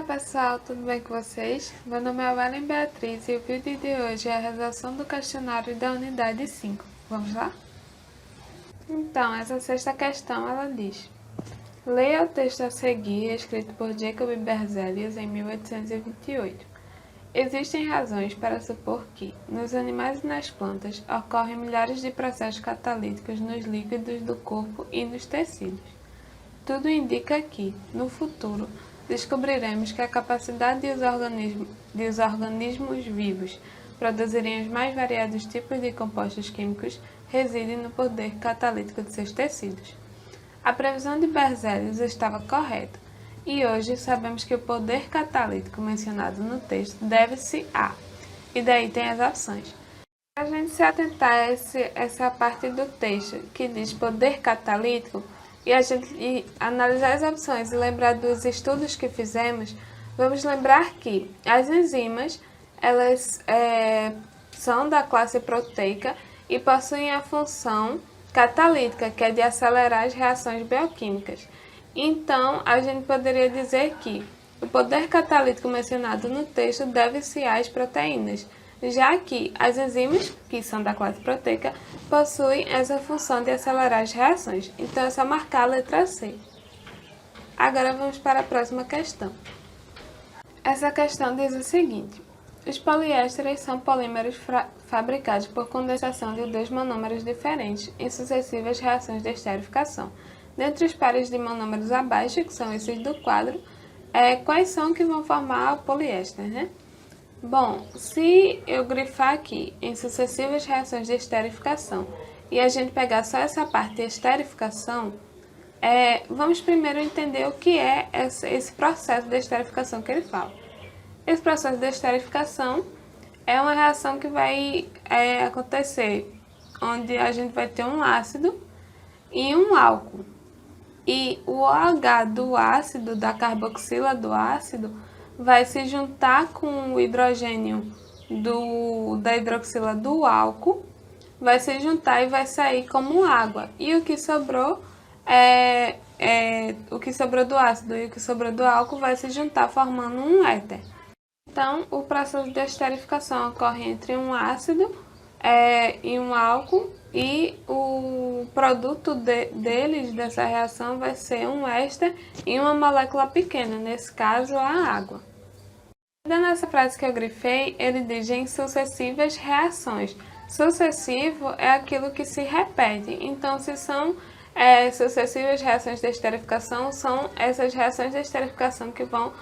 pessoal, tudo bem com vocês? Meu nome é Ellen Beatriz e o vídeo de hoje é a redação do questionário da unidade 5. Vamos lá? Então, essa sexta questão ela diz: leia o texto a seguir, escrito por Jacob Berzelius em 1828. Existem razões para supor que, nos animais e nas plantas, ocorrem milhares de processos catalíticos nos líquidos do corpo e nos tecidos. Tudo indica que, no futuro, descobriremos que a capacidade de os organismos vivos produzirem os mais variados tipos de compostos químicos reside no poder catalítico de seus tecidos. A previsão de Berzelius estava correta, e hoje sabemos que o poder catalítico mencionado no texto deve-se a, e daí tem as opções. Para a gente se atentar a essa parte do texto que diz poder catalítico, e analisar as opções e lembrar dos estudos que fizemos, vamos lembrar que as enzimas elas são da classe proteica e possuem a função catalítica, que é de acelerar as reações bioquímicas. Então, a gente poderia dizer que o poder catalítico mencionado no texto deve-se às proteínas, já que as enzimas, que são da classe proteica, possuem essa função de acelerar as reações. Então, é só marcar a letra C. Agora, vamos para a próxima questão. Essa questão diz o seguinte: os poliésteres são polímeros fabricados por condensação de dois monômeros diferentes em sucessivas reações de esterificação. Dentre os pares de monômeros abaixo, que são esses do quadro, quais são que vão formar o poliéster, né? Bom, se eu grifar aqui em sucessivas reações de esterificação e a gente pegar só essa parte de esterificação, vamos primeiro entender o que é esse processo de esterificação que ele fala. Esse processo de esterificação é uma reação que vai acontecer onde a gente vai ter um ácido e um álcool. E o OH do ácido, da carboxila do ácido, vai se juntar com o hidrogênio da hidroxila do álcool, vai se juntar e vai sair como água. E o que sobrou o que sobrou do ácido e o que sobrou do álcool vai se juntar formando um éter. Então, o processo de esterificação ocorre entre um ácido e um álcool, e o produto deles, dessa reação, vai ser um éster e uma molécula pequena, nesse caso a água. Ainda nessa frase que eu grifei, ele diz em sucessivas reações. Sucessivo é aquilo que se repete, então se são sucessivas reações de esterificação, são essas reações de esterificação que vão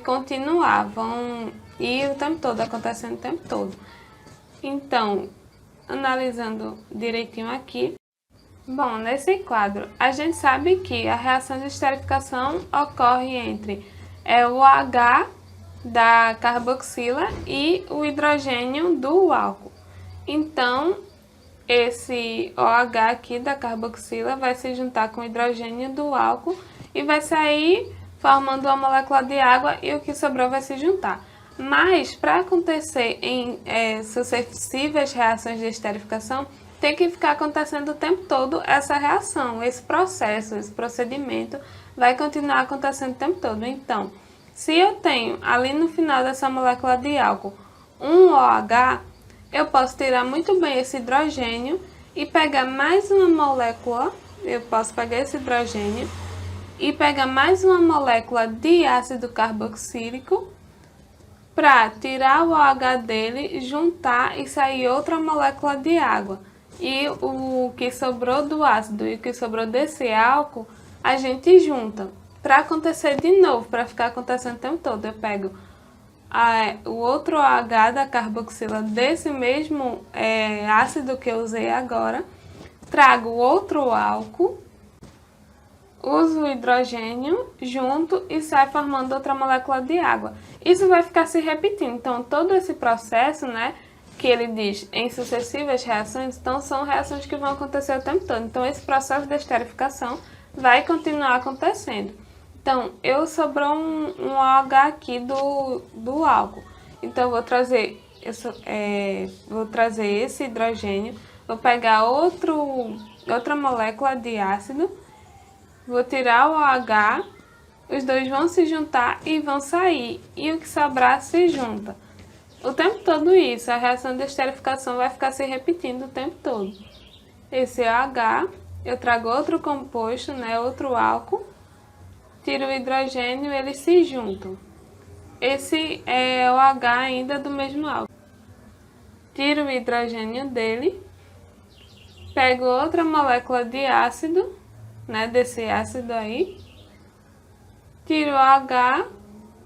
continuar, vão ir o tempo todo, acontecendo o tempo todo. Então, analisando direitinho aqui, bom, nesse quadro, a gente sabe que a reação de esterificação ocorre entre o OH da carboxila e o hidrogênio do álcool. Então, esse OH aqui da carboxila vai se juntar com o hidrogênio do álcool e vai sair formando uma molécula de água, e o que sobrou vai se juntar. Mas, para acontecer em sucessivas reações de esterificação, tem que ficar acontecendo o tempo todo essa reação, esse processo, esse procedimento vai continuar acontecendo o tempo todo. Então, se eu tenho ali no final dessa molécula de álcool um OH, eu posso tirar muito bem esse hidrogênio e pegar mais uma molécula, eu posso pegar esse hidrogênio e pegar mais uma molécula de ácido carboxílico para tirar o OH dele, juntar e sair outra molécula de água. E o que sobrou do ácido e o que sobrou desse álcool, a gente junta. Para acontecer de novo, para ficar acontecendo o tempo todo, eu pego o outro OH da carboxila desse mesmo ácido que eu usei agora, trago outro álcool, uso o hidrogênio junto e sai formando outra molécula de água. Isso vai ficar se repetindo. Então, todo esse processo, né, que ele diz em sucessivas reações, então são reações que vão acontecer o tempo todo. Então, esse processo de esterificação vai continuar acontecendo. Então, sobrou um OH aqui do álcool. Então, eu vou trazer esse hidrogênio, vou pegar outra molécula de ácido, vou tirar o OH os dois vão se juntar e vão sair, e o que sobrar se junta. O tempo todo isso, a reação de esterificação vai ficar se repetindo o tempo todo. Esse é o H, eu trago outro composto, né, outro álcool, tiro o hidrogênio, eles se juntam. Esse é o H ainda do mesmo álcool. Tiro o hidrogênio dele, pego outra molécula de ácido, né, desse ácido aí, tiro o H,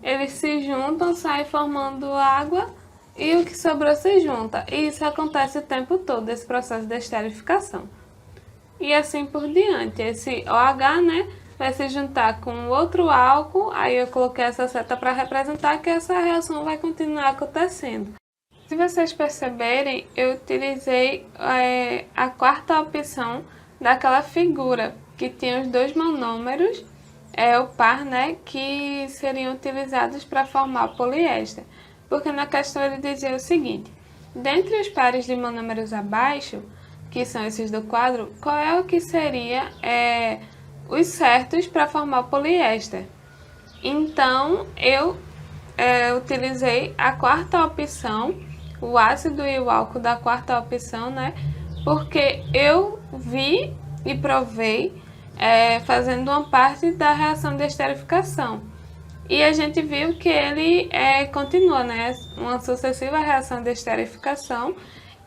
eles se juntam, saem formando água e o que sobrou se junta. E isso acontece o tempo todo, esse processo de esterificação. E assim por diante. Esse OH, né, vai se juntar com outro álcool, aí eu coloquei essa seta para representar que essa reação vai continuar acontecendo. Se vocês perceberem, eu utilizei a quarta opção daquela figura, que tinha os dois monômeros, o par, né, que seriam utilizados para formar poliéster. Porque na questão ele dizia o seguinte: dentre os pares de monômeros abaixo, que são esses do quadro, qual é o que seria os certos para formar poliéster? Então, eu utilizei a quarta opção, o ácido e o álcool da quarta opção, né? Porque eu vi e provei fazendo uma parte da reação de esterificação. E a gente viu que ele continua, né? Uma sucessiva reação de esterificação.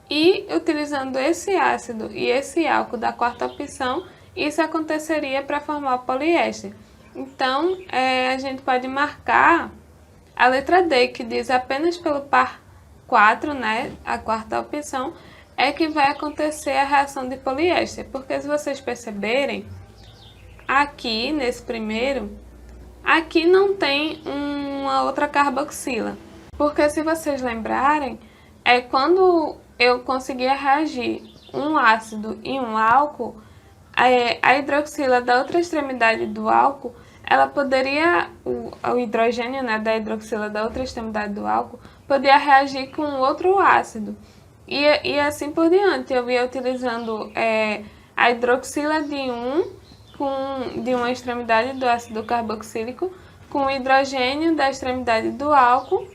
E utilizando esse ácido e esse álcool da quarta opção, isso aconteceria para formar o poliéster. Então, a gente pode marcar a letra D, que diz apenas pelo par 4, né, a quarta opção, é que vai acontecer a reação de poliéster. Porque se vocês perceberem, aqui nesse primeiro, aqui não tem uma outra carboxila. Porque se vocês lembrarem, quando eu conseguia reagir um ácido e um álcool, a hidroxila da outra extremidade do álcool, ela poderia, o hidrogênio, né, da hidroxila da outra extremidade do álcool, poderia reagir com outro ácido. E assim por diante, eu ia utilizando a hidroxila de uma extremidade do ácido carboxílico com o hidrogênio da extremidade do álcool,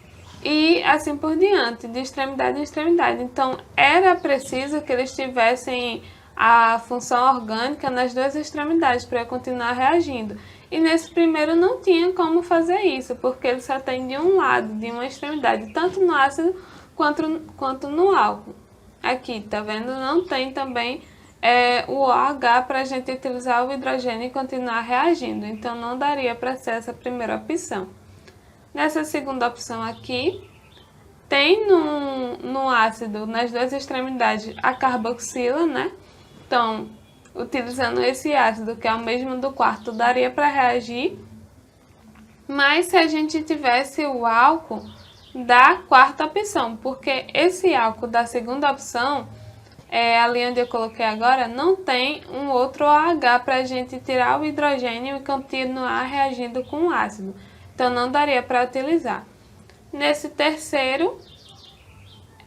e assim por diante, de extremidade em extremidade. Então, era preciso que eles tivessem a função orgânica nas duas extremidades para eu continuar reagindo. E nesse primeiro não tinha como fazer isso, porque ele só tem de um lado, de uma extremidade, tanto no ácido quanto no álcool. Aqui, tá vendo? Não tem também o OH para a gente utilizar o hidrogênio e continuar reagindo. Então, não daria para ser essa primeira opção. Nessa segunda opção aqui, tem no ácido, nas duas extremidades, a carboxila, né? Então, utilizando esse ácido, que é o mesmo do quarto, daria para reagir. Mas se a gente tivesse o álcool da quarta opção, porque esse álcool da segunda opção, ali onde eu coloquei agora, não tem um outro OH para a gente tirar o hidrogênio e continuar reagindo com o ácido. Então, não daria para utilizar. Nesse terceiro,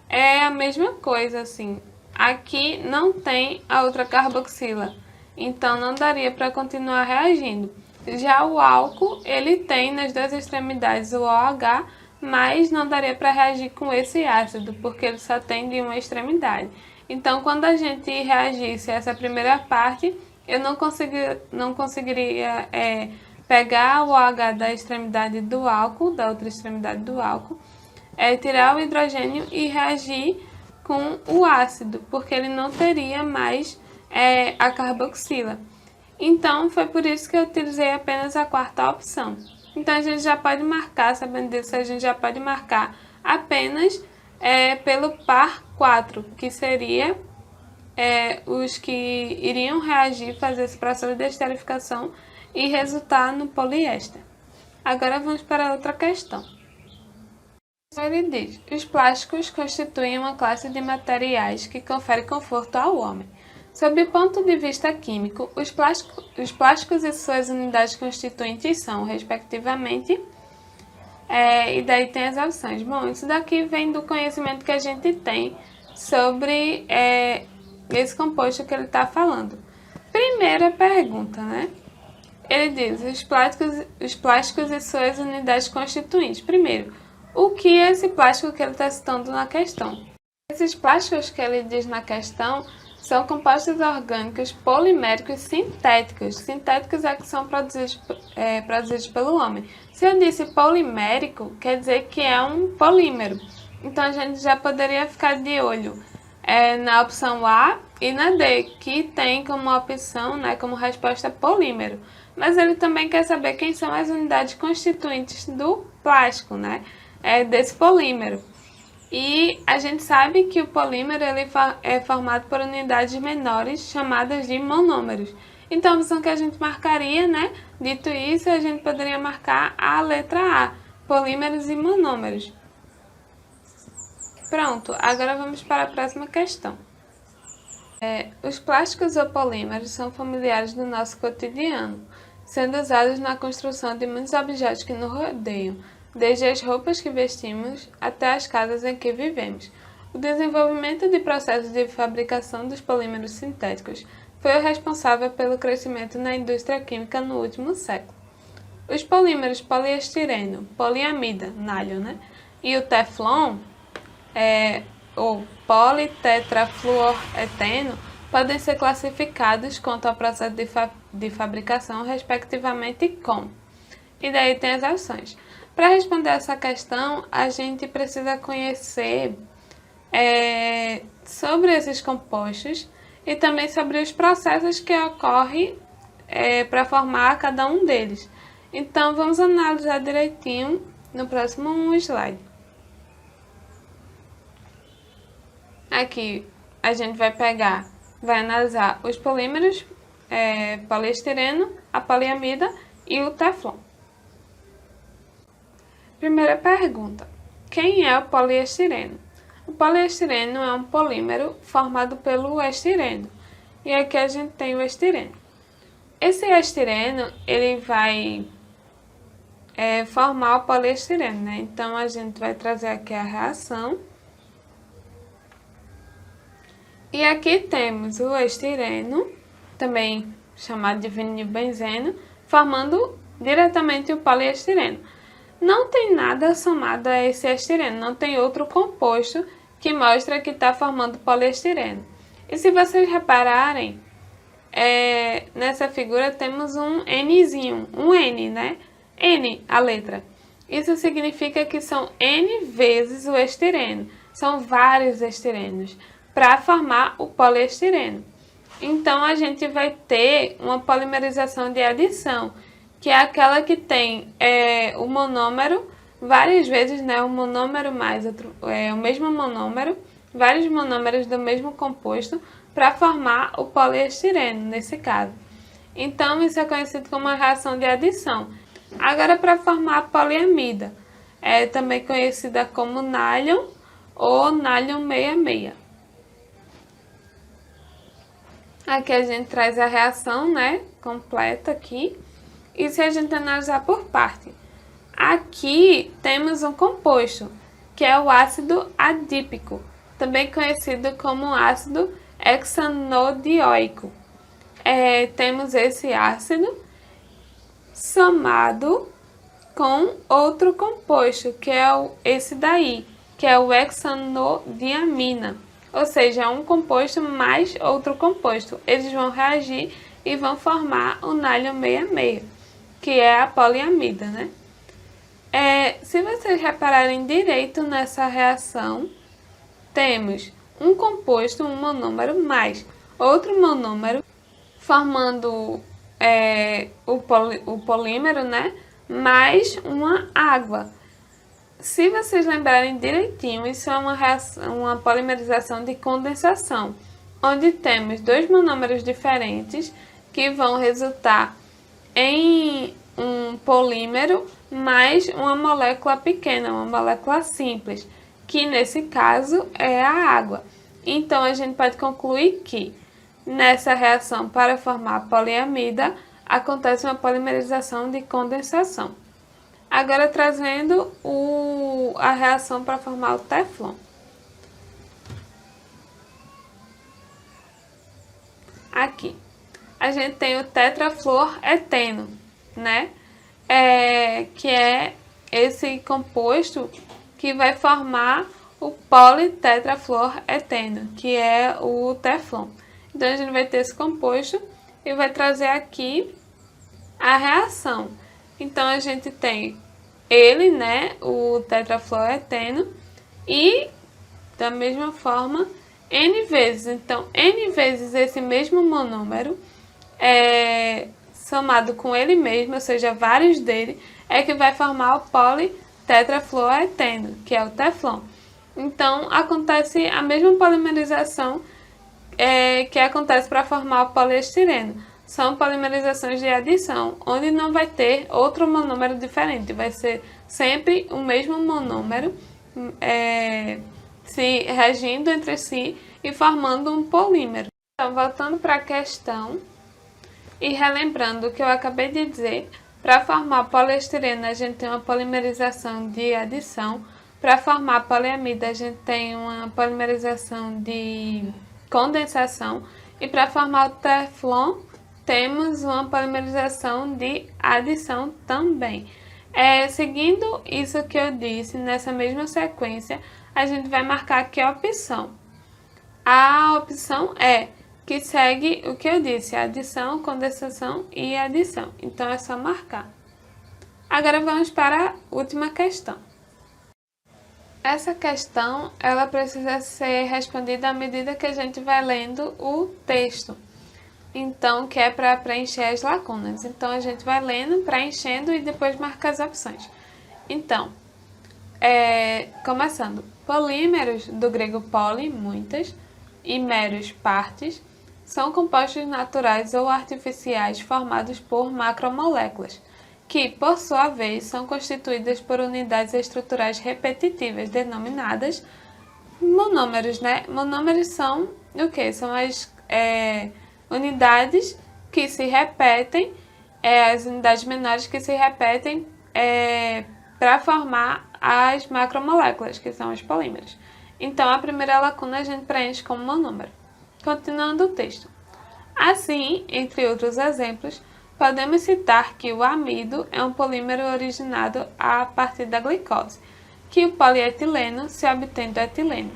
é a mesma coisa, assim. Aqui não tem a outra carboxila, então não daria para continuar reagindo. Já o álcool, ele tem nas duas extremidades o OH, mas não daria para reagir com esse ácido, porque ele só tem de uma extremidade. Então, quando a gente reagisse essa primeira parte, eu não conseguiria pegar o OH da extremidade do álcool, da outra extremidade do álcool, tirar o hidrogênio e reagir com o ácido, porque ele não teria mais a carboxila. Então, foi por isso que eu utilizei apenas a quarta opção. Então, a gente já pode marcar, sabendo disso, a gente já pode marcar apenas pelo par 4, que seria os que iriam reagir, fazer esse processo de esterificação e resultar no poliéster. Agora vamos para outra questão. Ele diz: os plásticos constituem uma classe de materiais que confere conforto ao homem. Sob o ponto de vista químico, os plásticos e suas unidades constituintes são, respectivamente, e daí tem as opções. Bom, isso daqui vem do conhecimento que a gente tem sobre esse composto que ele está falando. Primeira pergunta, né? Ele diz os plásticos e suas unidades constituintes. Primeiro, o que é esse plástico que ele está citando na questão? Esses plásticos que ele diz na questão são compostos orgânicos poliméricos sintéticos. Sintéticos é que são produzidos pelo homem. Se eu disse polimérico, quer dizer que é um polímero. Então a gente já poderia ficar de olho na opção A e na D, que tem como opção, como resposta polímero. Mas ele também quer saber quem são as unidades constituintes do plástico, desse polímero. E a gente sabe que o polímero ele é formado por unidades menores chamadas de monômeros. Então a opção que a gente marcaria, dito isso, a gente poderia marcar a letra A, polímeros e monômeros. Pronto, agora vamos para a próxima questão. Os plásticos ou polímeros são familiares do nosso cotidiano, sendo usados na construção de muitos objetos que nos rodeiam, desde as roupas que vestimos até as casas em que vivemos. O desenvolvimento de processos de fabricação dos polímeros sintéticos foi o responsável pelo crescimento na indústria química no último século. Os polímeros poliestireno, poliamida, nylon, e o teflon, ou politetrafluoreteno, podem ser classificados quanto ao processo de fabricação, respectivamente, como. E daí tem as opções. Para responder essa questão, a gente precisa conhecer sobre esses compostos e também sobre os processos que ocorrem para formar cada um deles. Então, vamos analisar direitinho no próximo slide. Aqui a gente vai analisar os polímeros, poliestireno, a poliamida e o teflon. Primeira pergunta: quem é o poliestireno? O poliestireno é um polímero formado pelo estireno. E aqui a gente tem o estireno. Esse estireno, ele vai formar o poliestireno, Então a gente vai trazer aqui a reação. E aqui temos o estireno, também chamado de vinilbenzeno, formando diretamente o poliestireno. Não tem nada somado a esse estireno, não tem outro composto que mostra que está formando poliestireno. E se vocês repararem, nessa figura temos um Nzinho, um N, N, a letra. Isso significa que são N vezes o estireno, são vários estirenos, para formar o poliestireno. Então, a gente vai ter uma polimerização de adição, que é aquela que tem o monômero várias vezes, o monômero mais o mesmo monômero, vários monômeros do mesmo composto, para formar o poliestireno, nesse caso. Então, isso é conhecido como uma reação de adição. Agora, para formar a poliamida, é também conhecida como nylon ou nylon 66. Aqui a gente traz a reação, completa aqui. E se a gente analisar por parte, aqui temos um composto, que é o ácido adípico, também conhecido como ácido hexanodioico. Temos esse ácido somado com outro composto, que é esse daí, que é o hexanodiamina. Ou seja, é um composto mais outro composto. Eles vão reagir e vão formar o nylon 66, que é a poliamida, se vocês repararem direito nessa reação, temos um composto, um monômero, mais outro monômero, formando o polímero, mais uma água. Se vocês lembrarem direitinho, isso é uma polimerização de condensação, onde temos dois monômeros diferentes que vão resultar em um polímero mais uma molécula pequena, uma molécula simples, que nesse caso é a água. Então a gente pode concluir que nessa reação para formar a poliamida acontece uma polimerização de condensação. Agora trazendo a reação para formar o teflon. Aqui a gente tem o tetrafluoreteno, né? Que é esse composto que vai formar o politetrafluoreteno, que é o Teflon. Então, a gente vai ter esse composto e vai trazer aqui a reação. Então, a gente tem ele, né, o tetrafluoreteno, e da mesma forma, N vezes. Então, N vezes esse mesmo monômero, somado com ele mesmo, ou seja, vários dele, é que vai formar o politetrafluoreteno, que é o Teflon. Então, acontece a mesma polimerização que acontece para formar o poliestireno. São polimerizações de adição, onde não vai ter outro monômero diferente, vai ser sempre o mesmo monômero se reagindo entre si e formando um polímero. Então, voltando para a questão e relembrando o que eu acabei de dizer, para formar poliestireno a gente tem uma polimerização de adição, para formar poliamida a gente tem uma polimerização de condensação e para formar o Teflon temos uma polimerização de adição também. Seguindo isso que eu disse, nessa mesma sequência, a gente vai marcar aqui a opção. A opção que segue o que eu disse, adição, condensação e adição. Então, é só marcar. Agora, vamos para a última questão. Essa questão, ela precisa ser respondida à medida que a gente vai lendo o texto. Então, que é para preencher as lacunas. Então, a gente vai lendo, preenchendo e depois marca as opções. Então, começando. Polímeros, do grego poli, muitas, e meros, partes, são compostos naturais ou artificiais formados por macromoléculas, que, por sua vez, são constituídas por unidades estruturais repetitivas, denominadas monômeros, né? Monômeros são o quê? São as unidades que se repetem, as unidades menores que se repetem para formar as macromoléculas, que são os polímeros. Então, a primeira lacuna a gente preenche como monômero. Continuando o texto. Assim, entre outros exemplos, podemos citar que o amido é um polímero originado a partir da glicose, que o polietileno se obtém do etileno,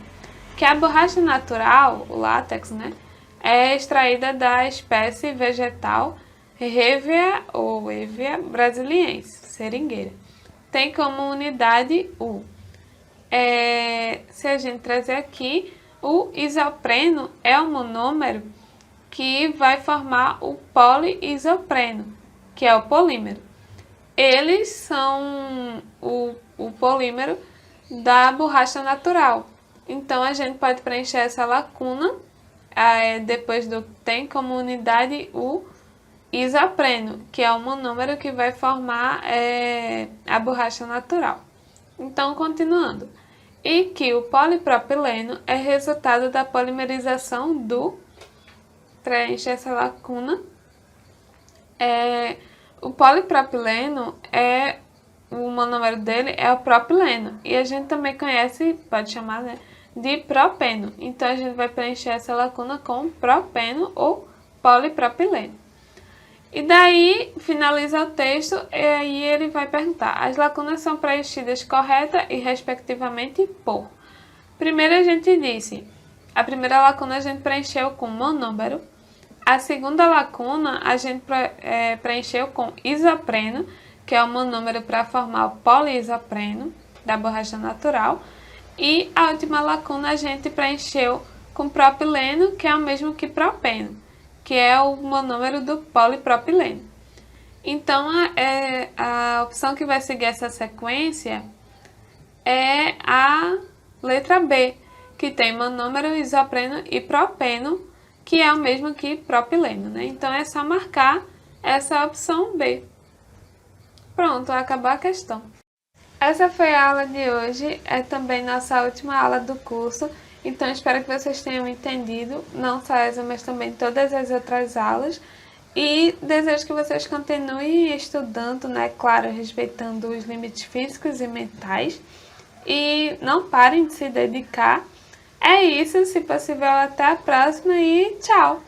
que a borracha natural, o látex, né, é extraída da espécie vegetal Hevea ou Hevea brasiliense, seringueira. Tem como unidade U. Se a gente trazer aqui, o isopreno é um monômero que vai formar o poliisopreno, que é o polímero. Eles são o polímero da borracha natural. Então, a gente pode preencher essa lacuna, depois do tem como unidade o isopreno, que é o monômero que vai formar a borracha natural. Então, continuando. E que o polipropileno é resultado da polimerização do... Preenche essa lacuna. O polipropileno o monômero dele é o propileno. E a gente também conhece, pode chamar, né, de propeno. Então, a gente vai preencher essa lacuna com propeno ou polipropileno. E daí, finaliza o texto e aí ele vai perguntar: as lacunas são preenchidas correta e respectivamente por... Primeiro a gente disse, a primeira lacuna a gente preencheu com monômero, a segunda lacuna a gente preencheu com isopreno, que é o monômero para formar o poliisopreno da borracha natural, e a última lacuna a gente preencheu com propileno, que é o mesmo que propeno, que é o monômero do polipropileno. Então, a opção que vai seguir essa sequência é a letra B, que tem monômero, isopreno e propeno, que é o mesmo que propileno, né? Então, é só marcar essa opção B. Pronto, acabou a questão. Essa foi a aula de hoje, é também nossa última aula do curso. Então, espero que vocês tenham entendido, não só essa, mas também todas as outras aulas. E desejo que vocês continuem estudando, né? Claro, respeitando os limites físicos e mentais. E não parem de se dedicar. É isso, se possível, até a próxima e tchau!